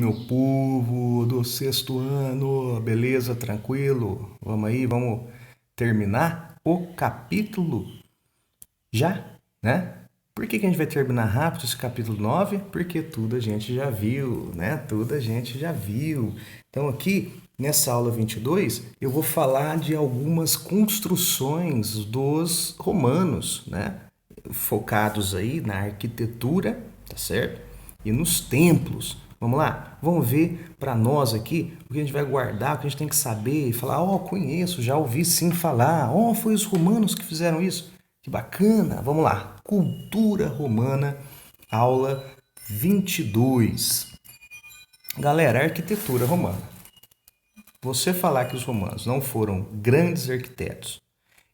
meu povo do sexto ano, beleza? Tranquilo? Vamos aí, vamos terminar o capítulo já, né? Por que a gente vai terminar rápido esse capítulo 9? Porque tudo a gente já viu, né? Tudo a gente já viu. Então aqui, nessa aula 22, eu vou falar de algumas construções dos romanos, né? Focados aí na arquitetura, tá certo? E nos templos. Vamos lá? Vamos ver para nós aqui o que a gente vai guardar, o que a gente tem que saber e falar, conheço, já ouvi sim falar. Foi os romanos que fizeram isso. Que bacana. Vamos lá. Cultura romana, aula 22. Galera, arquitetura romana. Você falar que os romanos não foram grandes arquitetos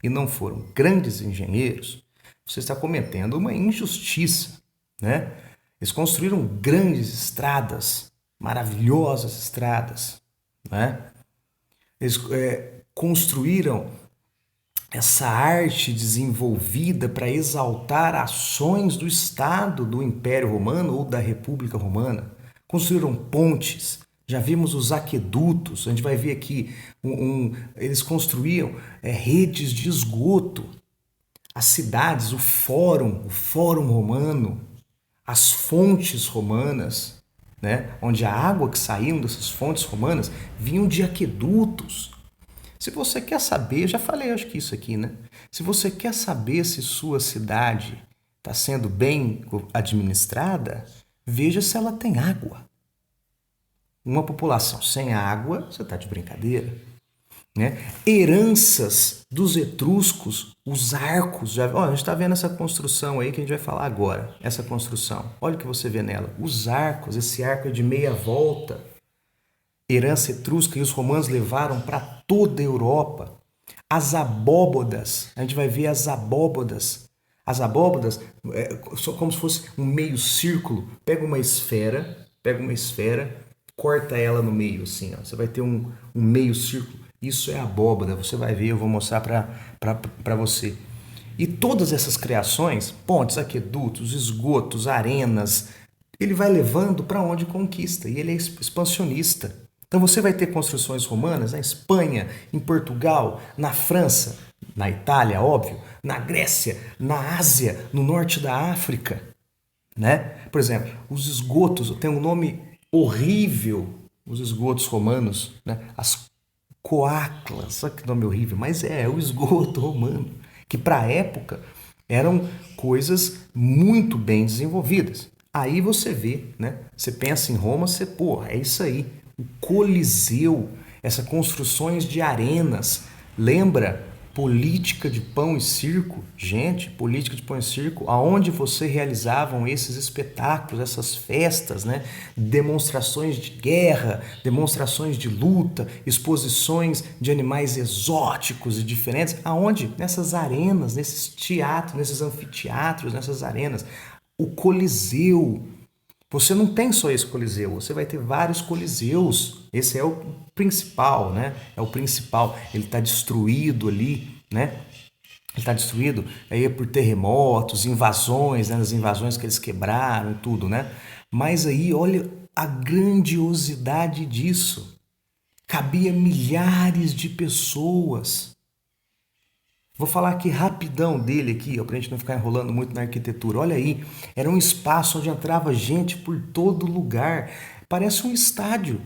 e não foram grandes engenheiros, você está cometendo uma injustiça, né? Eles construíram grandes estradas, maravilhosas estradas, né? Eles construíram essa arte desenvolvida para exaltar ações do Estado do Império Romano ou da República Romana. Construíram pontes, já vimos os aquedutos, a gente vai ver aqui, eles construíam redes de esgoto, as cidades, o fórum romano, as fontes romanas, né? Onde a água que saía dessas fontes romanas vinham de aquedutos. Se você quer saber, já falei acho que isso aqui, né? Se você quer saber se sua cidade está sendo bem administrada, veja se ela tem água. Uma população sem água, você está de brincadeira. Né? Heranças dos etruscos, os arcos. A gente está vendo essa construção aí que a gente vai falar agora. Essa construção. Olha o que você vê nela. Os arcos, esse arco é de meia volta. Herança etrusca e os romanos levaram para toda a Europa. As abóbodas, a gente vai ver as abóbodas. As abóbodas são como se fosse um meio círculo. Pega uma esfera, corta ela no meio assim. Ó. Você vai ter um meio círculo. Isso é abóbada, você vai ver, eu vou mostrar para você. E todas essas criações, pontes, aquedutos, esgotos, arenas, ele vai levando para onde conquista e ele é expansionista. Então você vai ter construções romanas na Espanha, em Portugal, na França, na Itália, óbvio, na Grécia, na Ásia, no norte da África, né? Por exemplo, os esgotos, tem um nome horrível, os esgotos romanos, né? As coaclas, olha que nome horrível, mas é o esgoto romano, que para a época eram coisas muito bem desenvolvidas. Aí você vê, né? Você pensa em Roma, é isso aí. O Coliseu, essas construções de arenas, lembra política de pão e circo? Gente, política de pão e circo, aonde você realizavam esses espetáculos, essas festas, né? Demonstrações de guerra, demonstrações de luta, exposições de animais exóticos e diferentes, aonde? Nessas arenas, nesses teatros, nesses anfiteatros, nessas arenas. O Coliseu. Você não tem só esse coliseu, você vai ter vários coliseus. Esse é o principal, né? É o principal. Ele está destruído ali, né? Ele está destruído aí por terremotos, invasões, né? As invasões que eles quebraram, tudo, né? Mas aí, olha a grandiosidade disso. Cabia milhares de pessoas. Vou falar aqui rapidão dele aqui, para a gente não ficar enrolando muito na arquitetura. Olha aí, era um espaço onde entrava gente por todo lugar. Parece um estádio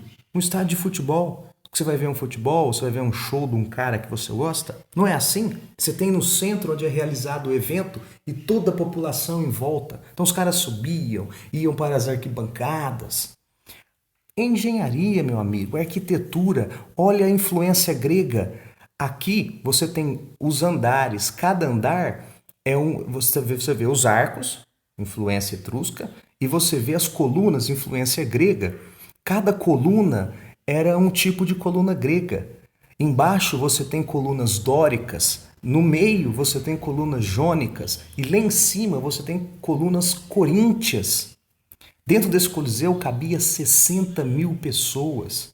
de futebol. Você vai ver um futebol, você vai ver um show de um cara que você gosta. Não é assim? Você tem no centro onde é realizado o evento e toda a população em volta. Então os caras subiam, iam para as arquibancadas. Engenharia, meu amigo, arquitetura, olha a influência grega. Aqui você tem os andares, cada andar você vê os arcos, influência etrusca, e você vê as colunas, influência grega. Cada coluna era um tipo de coluna grega. Embaixo você tem colunas dóricas, no meio você tem colunas jônicas e lá em cima você tem colunas coríntias. Dentro desse coliseu cabia 60 mil pessoas.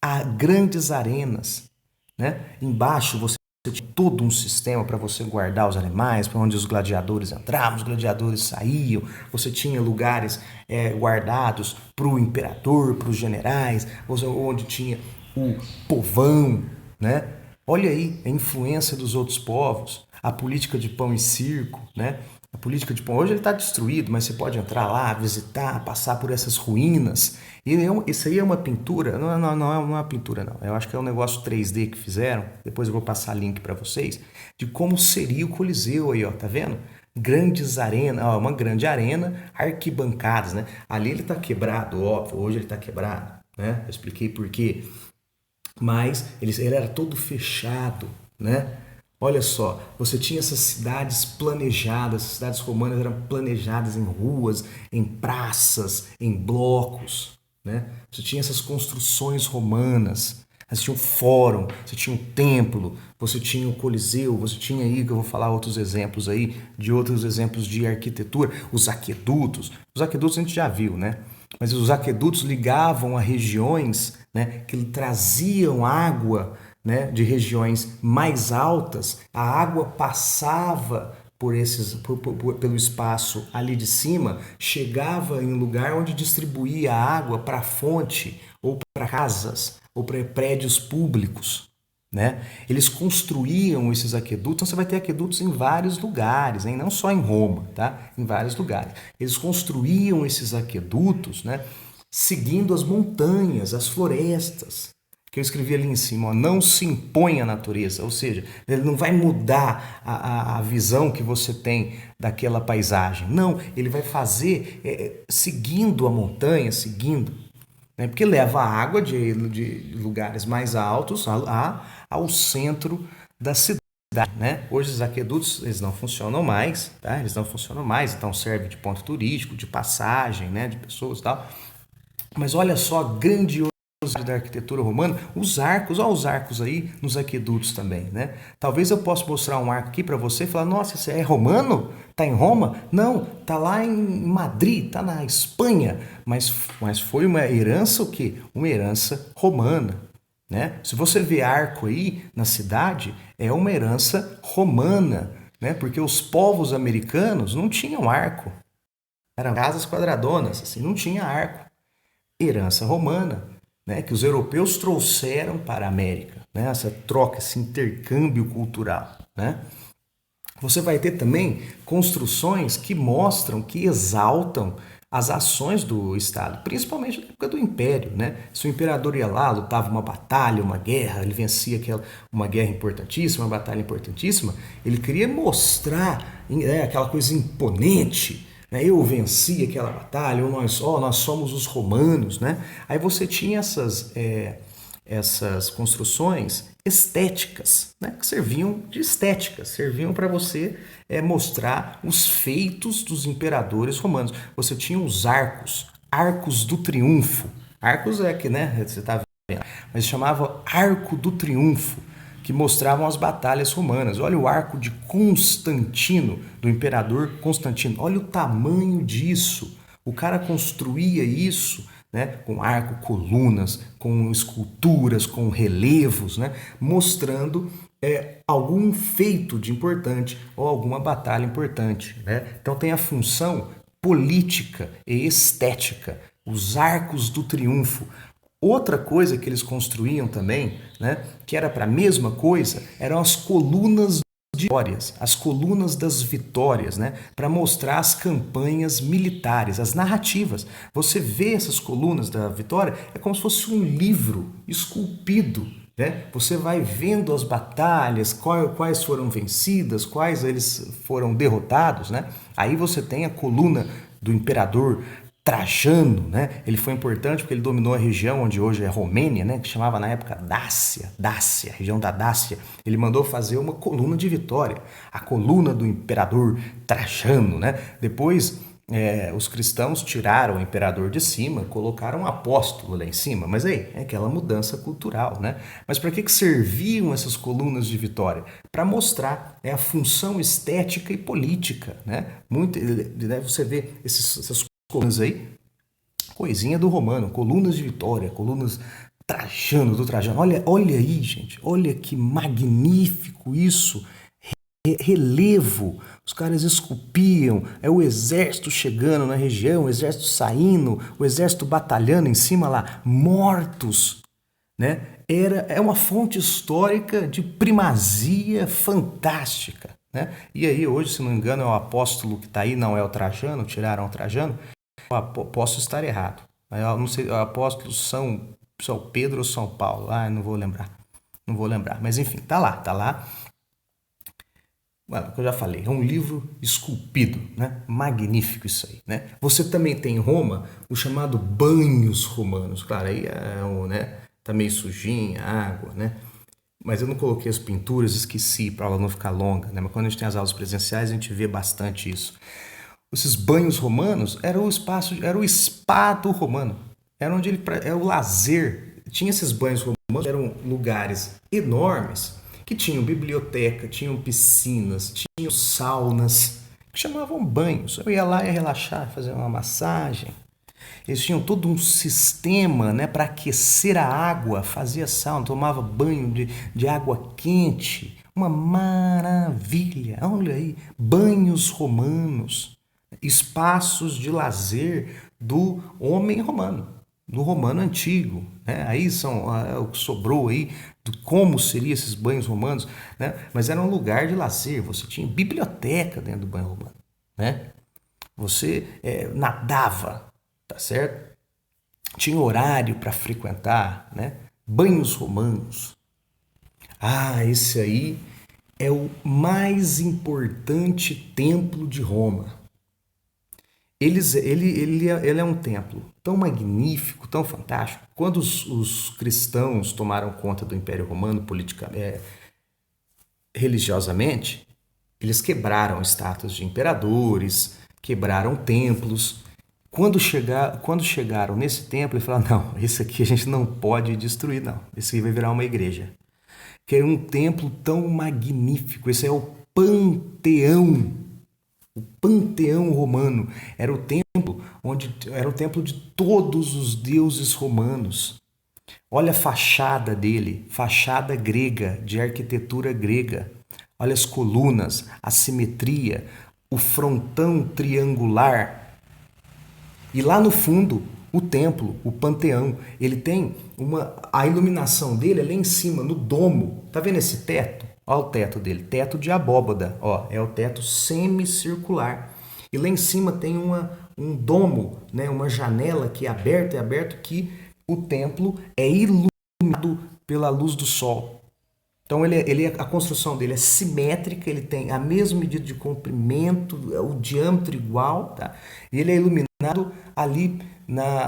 Há grandes arenas. Né? Embaixo você tinha todo um sistema para você guardar os animais, para onde os gladiadores entravam, os gladiadores saíam. Você tinha lugares guardados para o imperador, para os generais, onde tinha o povão, né? Olha aí a influência dos outros povos, a política de pão e circo, né? A política de pão hoje ele está destruído, mas você pode entrar lá, visitar, passar por essas ruínas. E isso aí é uma pintura? Não é uma pintura, não. Eu acho que é um negócio 3D que fizeram. Depois eu vou passar link para vocês de como seria o Coliseu aí, ó, tá vendo? Grandes arenas, ó, uma grande arena, arquibancadas, né? Ali ele está quebrado, óbvio. Hoje ele está quebrado, né? Eu expliquei por quê. Mas ele era todo fechado, né? Olha só, você tinha essas cidades planejadas, as cidades romanas eram planejadas em ruas, em praças, em blocos, né? Você tinha essas construções romanas, você tinha um fórum, você tinha um templo, você tinha o Coliseu, você tinha aí, que eu vou falar outros exemplos aí, de outros exemplos de arquitetura, os aquedutos. Os aquedutos a gente já viu, né? Mas os aquedutos ligavam a regiões, né, que traziam água, né, de regiões mais altas. A água passava pelo espaço ali de cima, chegava em um lugar onde distribuía a água para a fonte, ou para casas, ou para prédios públicos. Né? Eles construíam esses aquedutos, então você vai ter aquedutos em vários lugares, hein? Não só em Roma, tá? Em vários lugares. Eles construíam esses aquedutos, né? Seguindo as montanhas, as florestas, que eu escrevi ali em cima, ó, não se impõe à natureza, ou seja, ele não vai mudar a visão que você tem daquela paisagem, não, ele vai fazer seguindo a montanha, seguindo, né? Porque leva a água de lugares mais altos ao centro da cidade. Né? Hoje os aquedutos eles não funcionam mais, tá? Eles não funcionam mais, então serve de ponto turístico, de passagem, né? De pessoas e tal. Mas olha só a grandiosidade da arquitetura romana, os arcos, olha os arcos aí nos aquedutos também, né? Talvez eu possa mostrar um arco aqui para você e falar, nossa, isso é romano? Tá em Roma? Não, tá lá em Madrid, tá na Espanha, mas foi uma herança o quê? Uma herança romana, né? Se você vê arco aí na cidade, é uma herança romana, né? Porque os povos americanos não tinham arco, eram casas quadradonas, assim, não tinha arco. Herança romana, né, que os europeus trouxeram para a América, né, essa troca, esse intercâmbio cultural. Né? Você vai ter também construções que mostram, que exaltam as ações do Estado, principalmente na época do Império. Né? Se o imperador ia lá, lutava uma batalha, uma guerra, ele vencia uma guerra importantíssima, uma batalha importantíssima, ele queria mostrar aquela coisa imponente, eu venci aquela batalha, ou nós somos os romanos, né? Aí você tinha essas construções estéticas, né? Que serviam de estética, serviam para você mostrar os feitos dos imperadores romanos. Você tinha os arcos do triunfo. Arcos é que, né? Você está vendo, mas chamava Arco do Triunfo, que mostravam as batalhas romanas. Olha o arco de Constantino, do imperador Constantino. Olha o tamanho disso. O cara construía isso, né, com arco, colunas, com esculturas, com relevos, né, mostrando algum feito de importante ou alguma batalha importante. Né? Então tem a função política e estética, os arcos do triunfo. Outra coisa que eles construíam também, né, que era para a mesma coisa, eram as colunas de vitórias, as colunas das vitórias, né, para mostrar as campanhas militares, as narrativas. Você vê essas colunas da vitória, é como se fosse um livro esculpido. Né? Você vai vendo as batalhas, quais foram vencidas, quais eles foram derrotados. Né? Aí você tem a coluna do imperador Trajano, né? Ele foi importante porque ele dominou a região onde hoje é Romênia, né? Que chamava na época Dácia, região da Dácia. Ele mandou fazer uma coluna de vitória, a coluna do imperador Trajano, né? Depois os cristãos tiraram o imperador de cima, colocaram um apóstolo lá em cima, mas aí é aquela mudança cultural, né? Mas para que serviam essas colunas de vitória? Para mostrar a função estética e política, né? Muito, você vê essas colunas aí, coisinha do romano, colunas de vitória, colunas Trajano, do Trajano. Olha aí, gente. Olha que magnífico isso. Relevo. Os caras esculpiam. É o exército chegando na região, o exército saindo, o exército batalhando em cima lá, mortos, né? É uma fonte histórica de primazia fantástica, né? E aí hoje, se não me engano, é o apóstolo que está aí, não é o Trajano, tiraram o Trajano. Posso estar errado. Eu não sei, o apóstolo São Pedro ou São Paulo. Não vou lembrar. Não vou lembrar. Mas enfim, tá lá, tá lá. Bueno, que eu já falei, é um livro esculpido, né? Magnífico isso aí, né? Você também tem em Roma o chamado Banhos Romanos. Claro, aí né? Tá meio sujinha, água, né? Mas eu não coloquei as pinturas, esqueci para ela não ficar longa, né? Mas quando a gente tem as aulas presenciais, a gente vê bastante isso. Esses banhos romanos era o espaço, era o spa do romano. Era onde ele era o lazer. Tinha esses banhos romanos, eram lugares enormes que tinham biblioteca, tinham piscinas, tinham saunas, que chamavam banhos. Eu ia lá e relaxar, fazer uma massagem. Eles tinham todo um sistema, né, para aquecer a água, fazia sauna, tomava banho de água quente. Uma maravilha! Olha aí, banhos romanos, espaços de lazer do homem romano, do romano antigo, né? Aí o que sobrou aí de como seriam esses banhos romanos, né? Mas era um lugar de lazer. Você tinha biblioteca dentro do banho romano, né? Você nadava, tá certo? Tinha horário para frequentar, né? Banhos romanos. Esse aí é o mais importante templo de Roma. Ele é um templo tão magnífico, tão fantástico. Quando os cristãos tomaram conta do Império Romano politicamente, religiosamente, eles quebraram estátuas de imperadores, quebraram templos. Quando chegaram nesse templo, eles falaram: não, esse aqui a gente não pode destruir, não. Esse aqui vai virar uma igreja. Que é um templo tão magnífico. Esse é o Panteão. O Panteão romano era o templo era o templo de todos os deuses romanos. Olha a fachada dele, fachada grega, de arquitetura grega. Olha as colunas, a simetria, o frontão triangular. E lá no fundo, o templo, o panteão, ele tem a iluminação dele é lá em cima, no domo. Tá vendo esse teto? Olha o teto dele, teto de abóbada, é o teto semicircular. E lá em cima tem um domo, né, uma janela que é aberto que o templo é iluminado pela luz do sol. Então a construção dele é simétrica, ele tem a mesma medida de comprimento, o diâmetro igual, tá? E ele é iluminado ali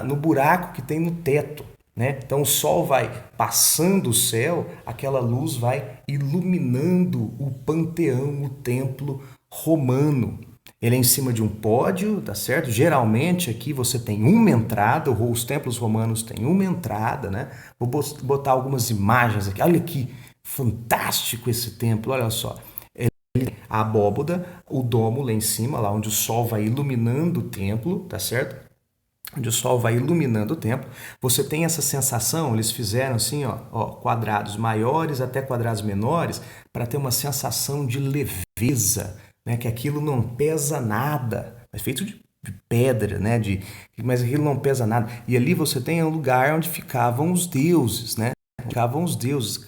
no buraco que tem no teto, né? Então o sol vai passando o céu, aquela luz vai iluminando o panteão, o templo romano. Ele é em cima de um pódio, tá certo? Geralmente aqui você tem uma entrada, os templos romanos têm uma entrada, né? Vou botar algumas imagens aqui. Olha que fantástico esse templo, olha só. A abóboda, o domo lá em cima, lá onde o sol vai iluminando o templo, tá certo? Onde o sol vai iluminando o templo. Você tem essa sensação, eles fizeram assim, quadrados maiores até quadrados menores, para ter uma sensação de leveza, né? Que aquilo não pesa nada. É feito de pedra, né? Mas aquilo não pesa nada. E ali você tem um lugar onde ficavam os deuses, né? Ficavam os deuses.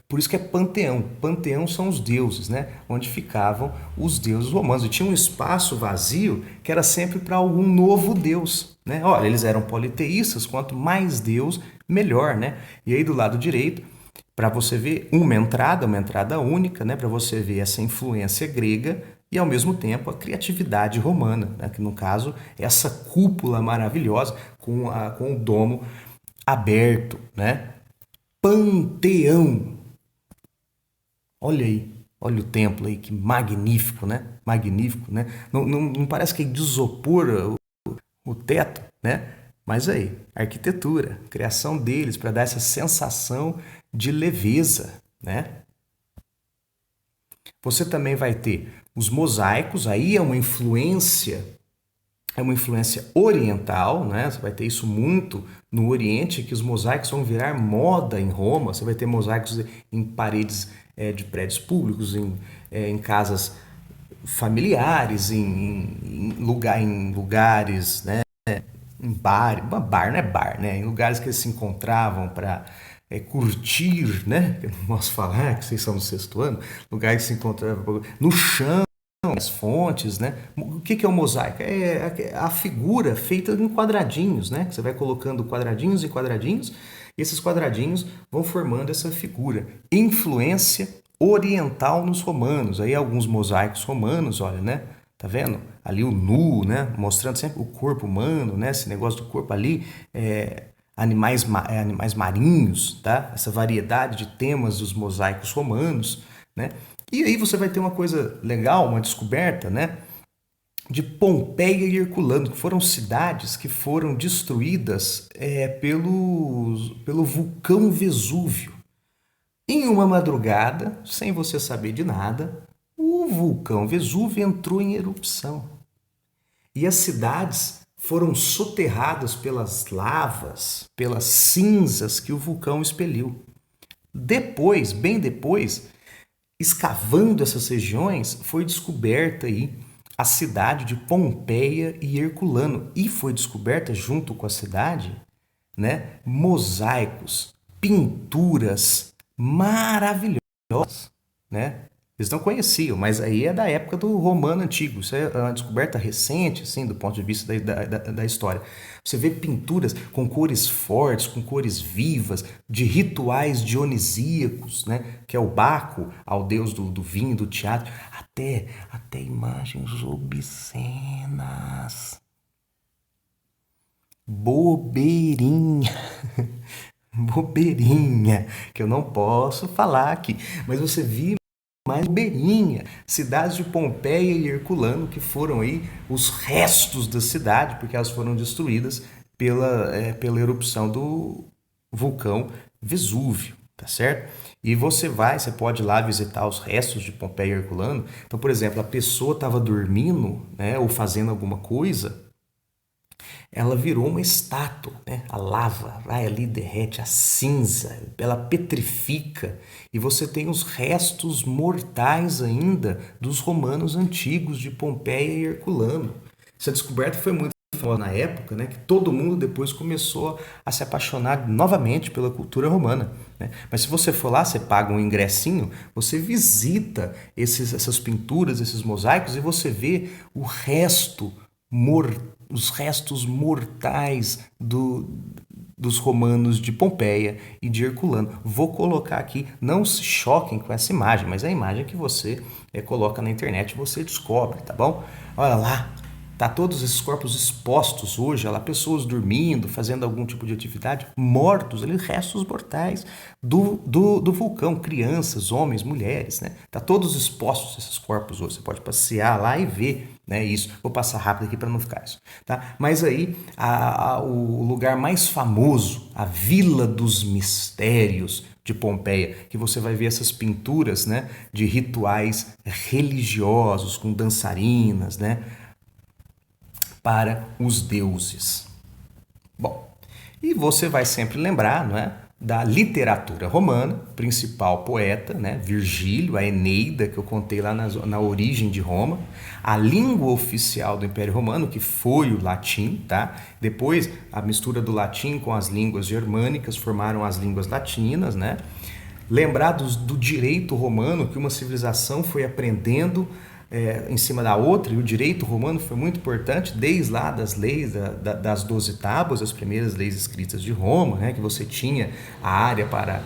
Por isso que é panteão. Panteão são os deuses, né? Onde ficavam os deuses romanos. E tinha um espaço vazio que era sempre para algum novo deus, né? Olha, eles eram politeístas, quanto mais deus, melhor, né? E aí do lado direito, para você ver uma entrada única, né? Para você ver essa influência grega e ao mesmo tempo a criatividade romana, né? Que no caso essa cúpula maravilhosa com o domo aberto, né? Panteão. Olha aí, olha o templo aí, que magnífico, né? Magnífico, né? Não parece que é de isopor o teto, né? Mas aí, arquitetura, criação deles para dar essa sensação de leveza, né? Você também vai ter os mosaicos, aí é uma influência é uma influência oriental, né? Você vai ter isso muito no Oriente, que os mosaicos vão virar moda em Roma. Você vai ter mosaicos em paredes de prédios públicos, em casas familiares, em lugares, né? Em bar não é bar, né? Em lugares que eles se encontravam para curtir, né? Eu não posso falar que vocês são do sexto ano, lugares que se encontravam no chão, as fontes, né? O que é o mosaico? É a figura feita em quadradinhos, né? Você vai colocando quadradinhos e quadradinhos, e esses quadradinhos vão formando essa figura. Influência oriental nos romanos. Aí alguns mosaicos romanos, olha, né? Tá vendo? Ali o nu, né? Mostrando sempre o corpo humano, né? Esse negócio do corpo ali, animais marinhos, tá? Essa variedade de temas dos mosaicos romanos, né? E aí você vai ter uma coisa legal, uma descoberta, né? De Pompeia e Herculano, que foram cidades que foram destruídas pelo vulcão Vesúvio. Em uma madrugada, sem você saber de nada, o vulcão Vesúvio entrou em erupção. E as cidades foram soterradas pelas lavas, pelas cinzas que o vulcão expeliu. Depois, bem depois, escavando essas regiões, foi descoberta aí a cidade de Pompeia e Herculano. E foi descoberta, junto com a cidade, né, mosaicos, pinturas maravilhosas, né? Eles não conheciam, mas aí é da época do romano antigo. Isso é uma descoberta recente, assim, do ponto de vista da história. Você vê pinturas com cores fortes, com cores vivas, de rituais dionisíacos, né? Que é o Baco, ao deus do vinho, do teatro. Até imagens obscenas. Bobeirinha. Bobeirinha, que eu não posso falar aqui. Mas você viu mais Bobeirinha, cidades de Pompeia e Herculano, que foram aí os restos da cidade, porque elas foram destruídas pela erupção do vulcão Vesúvio, tá certo? E você pode ir lá visitar os restos de Pompeia e Herculano. Então, por exemplo, a pessoa estava dormindo, né, ou fazendo alguma coisa, ela virou uma estátua, né? A lava vai ali, derrete a cinza, ela petrifica e você tem os restos mortais ainda dos romanos antigos de Pompeia e Herculano. Essa descoberta foi muito famosa na época, né? Que todo mundo depois começou a se apaixonar novamente pela cultura romana, né? Mas se você for lá, você paga um ingressinho, você visita essas pinturas, esses mosaicos e você vê o resto os restos mortais dos romanos de Pompeia e de Herculano. Vou colocar aqui, não se choquem com essa imagem, mas é a imagem que você coloca na internet e você descobre, tá bom? Olha lá, tá todos esses corpos expostos hoje, olha lá, pessoas dormindo, fazendo algum tipo de atividade, mortos, ali, restos mortais do vulcão, crianças, homens, mulheres, né? Tá todos expostos esses corpos hoje, você pode passear lá e ver, né, isso. Vou passar rápido aqui para não ficar isso, tá? Mas aí, o lugar mais famoso, a Vila dos Mistérios de Pompeia, que você vai ver essas pinturas, né, de rituais religiosos com dançarinas, né, para os deuses. Bom, e você vai sempre lembrar, não é, da literatura romana, principal poeta, né, Virgílio, a Eneida, que eu contei lá na origem de Roma, a língua oficial do Império Romano, que foi o latim, tá? Depois, a mistura do latim com as línguas germânicas formaram as línguas latinas, né? Lembrados do direito romano, que uma civilização foi aprendendo em cima da outra, e o direito romano foi muito importante, desde lá das leis, das 12 tábuas, as primeiras leis escritas de Roma, né, que você tinha a área para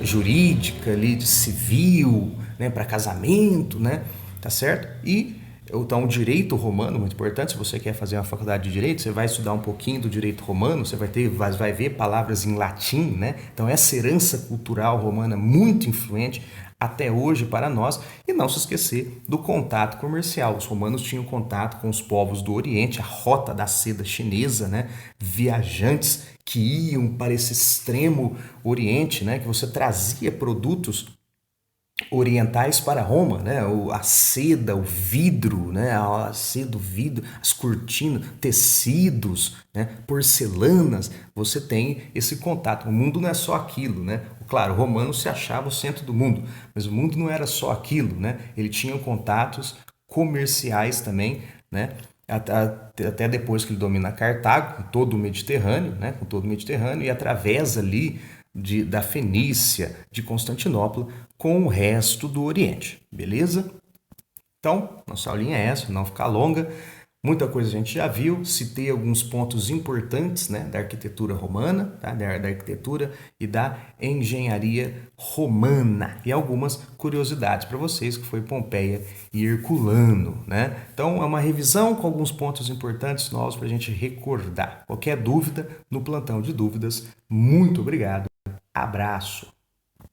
jurídica, ali, de civil, né, para casamento, né, tá certo? E então o direito romano, muito importante, se você quer fazer uma faculdade de direito, você vai estudar um pouquinho do direito romano, você vai ver palavras em latim, né? Então essa herança cultural romana muito influente até hoje para nós, e não se esquecer do contato comercial. Os romanos tinham contato com os povos do Oriente, a rota da seda chinesa, né? Viajantes que iam para esse extremo Oriente, né? Que você trazia produtos orientais para Roma, né? A seda, o vidro, né? A seda, o vidro, as cortinas, tecidos, né? Porcelanas. Você tem esse contato. O mundo não é só aquilo, né? Claro, o romano se achava o centro do mundo, mas o mundo não era só aquilo, né? Ele tinha contatos comerciais também, né? Até depois que ele domina Cartago, com todo o Mediterrâneo, né? Com todo o Mediterrâneo, e através ali da Fenícia, de Constantinopla, com o resto do Oriente, beleza? Então, nossa aulinha é essa, não ficar longa. Muita coisa a gente já viu, citei alguns pontos importantes, né, da arquitetura romana, tá? da arquitetura e da engenharia romana. E algumas curiosidades para vocês, que foi Pompeia e Herculano. Né? Então, é uma revisão com alguns pontos importantes novos para a gente recordar. Qualquer dúvida, no plantão de dúvidas, muito obrigado. Abraço!